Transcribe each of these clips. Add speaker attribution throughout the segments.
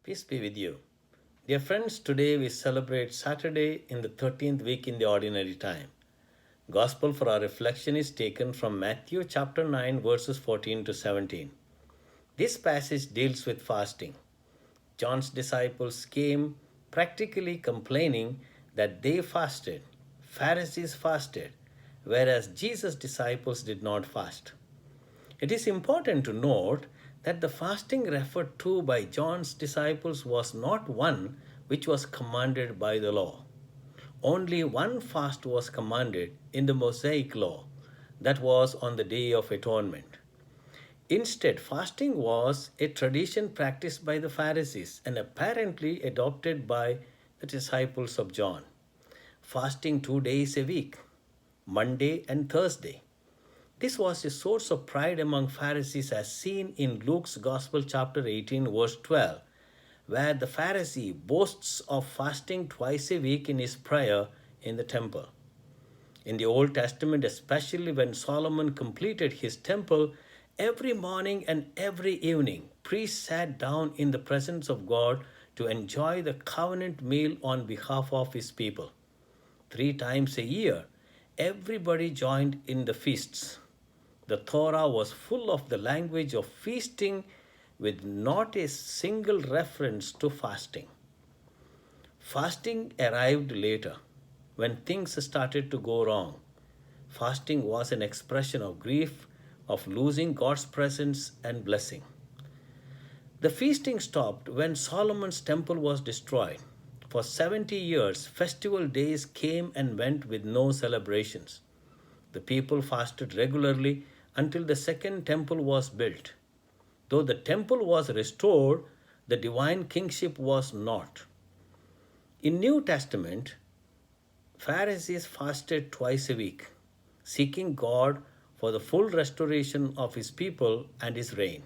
Speaker 1: Peace be with you. Dear friends, today we celebrate Saturday in the 13th week in the ordinary time. Gospel for our reflection is taken from Matthew chapter 9 verses 14 to 17. This passage deals with fasting. John's disciples came practically complaining that they fasted. Pharisees fasted, whereas Jesus' disciples did not fast. It is important to note that the fasting referred to by John's disciples was not one which was commanded by the law. Only one fast was commanded in the Mosaic law, that was on the Day of Atonement. Instead, fasting was a tradition practiced by the Pharisees and apparently adopted by the disciples of John. Fasting 2 days a week, Monday and Thursday. This was a source of pride among Pharisees as seen in Luke's Gospel chapter 18 verse 12, where the Pharisee boasts of fasting twice a week in his prayer in the temple. In the Old Testament, especially when Solomon completed his temple, every morning and every evening, priests sat down in the presence of God to enjoy the covenant meal on behalf of his people. 3 times a year, everybody joined in the feasts. The Torah was full of the language of feasting with not a single reference to fasting. Fasting arrived later when things started to go wrong. Fasting was an expression of grief, of losing God's presence and blessing. The feasting stopped when Solomon's temple was destroyed. For 70 years, festival days came and went with no celebrations. The people fasted regularly until the second temple was built. Though the temple was restored, the divine kingship was not. In New Testament, Pharisees fasted twice a week, seeking God for the full restoration of his people and his reign.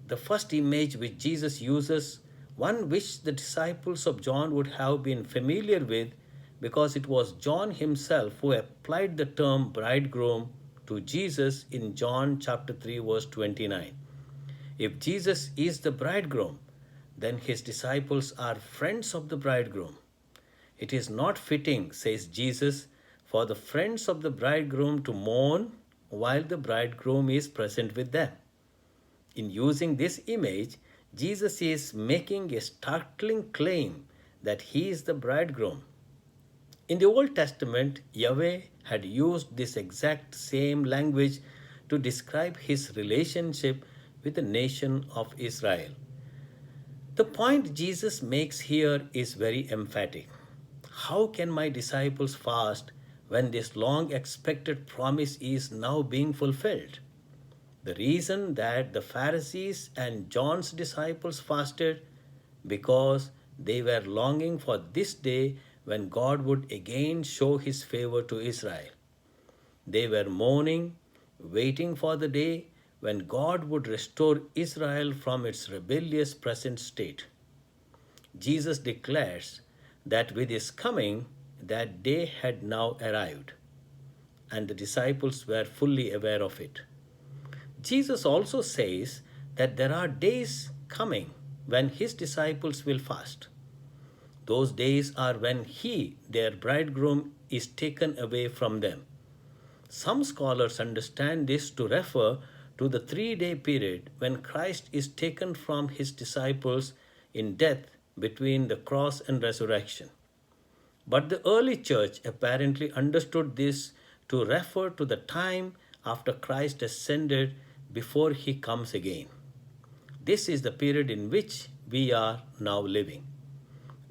Speaker 1: The first image which Jesus uses, one which the disciples of John would have been familiar with because it was John himself who applied the term bridegroom to Jesus in John chapter 3 verse 29. If Jesus is the bridegroom, then his disciples are friends of the bridegroom. It is not fitting, says Jesus, for the friends of the bridegroom to mourn while the bridegroom is present with them. In using this image, Jesus is making a startling claim that he is the bridegroom. In the Old Testament, Yahweh had used this exact same language to describe his relationship with the nation of Israel. The point Jesus makes here is very emphatic. How can my disciples fast when this long expected promise is now being fulfilled? The reason that the Pharisees and John's disciples fasted because they were longing for this day when God would again show his favor to Israel. They were mourning, waiting for the day when God would restore Israel from its rebellious present state. Jesus declares that with his coming, that day had now arrived, and the disciples were fully aware of it. Jesus also says that there are days coming when his disciples will fast. Those days are when he, their bridegroom, is taken away from them. Some scholars understand this to refer to the 3 day period when Christ is taken from his disciples in death between the cross and resurrection. But the early church apparently understood this to refer to the time after Christ ascended before he comes again. This is the period in which we are now living.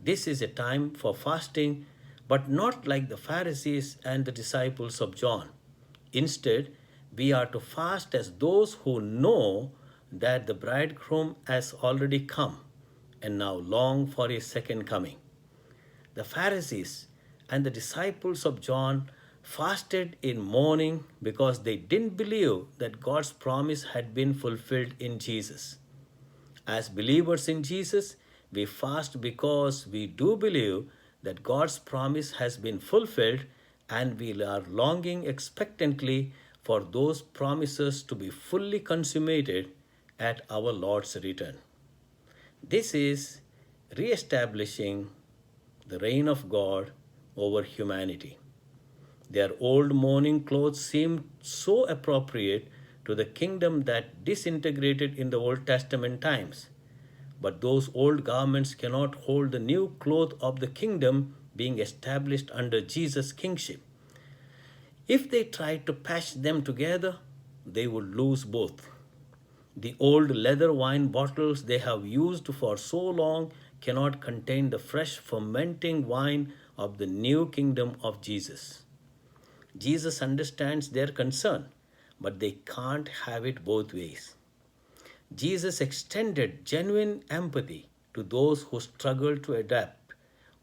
Speaker 1: This is a time for fasting, but not like the Pharisees and the disciples of John. Instead, we are to fast as those who know that the bridegroom has already come and now long for his second coming. The Pharisees and the disciples of John fasted in mourning because they didn't believe that God's promise had been fulfilled in Jesus. As believers in Jesus, we fast because we do believe that God's promise has been fulfilled and we are longing expectantly for those promises to be fully consummated at our Lord's return. This is re-establishing the reign of God over humanity. Their old mourning clothes seemed so appropriate to the kingdom that disintegrated in the Old Testament times. But those old garments cannot hold the new cloth of the kingdom being established under Jesus' kingship. If they tried to patch them together, they would lose both. The old leather wine bottles they have used for so long cannot contain the fresh fermenting wine of the new kingdom of Jesus. Jesus understands their concern, but they can't have it both ways. Jesus extended genuine empathy to those who struggle to adapt,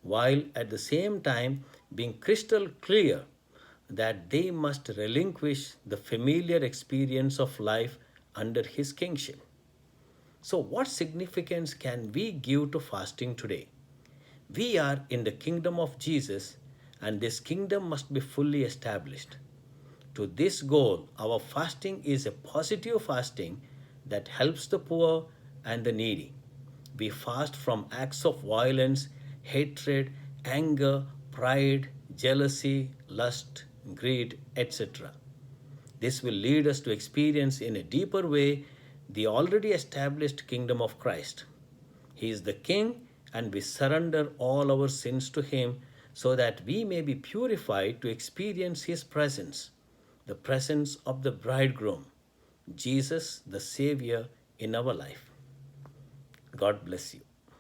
Speaker 1: while at the same time being crystal clear that they must relinquish the familiar experience of life under his kingship. So, what significance can we give to fasting today? We are in the kingdom of Jesus, and this kingdom must be fully established. To this goal, our fasting is a positive fasting that helps the poor and the needy. We fast from acts of violence, hatred, anger, pride, jealousy, lust, greed, etc. This will lead us to experience in a deeper way the already established kingdom of Christ. He is the King, and we surrender all our sins to Him so that we may be purified to experience His presence, the presence of the bridegroom, Jesus, the Savior in our life. God bless you.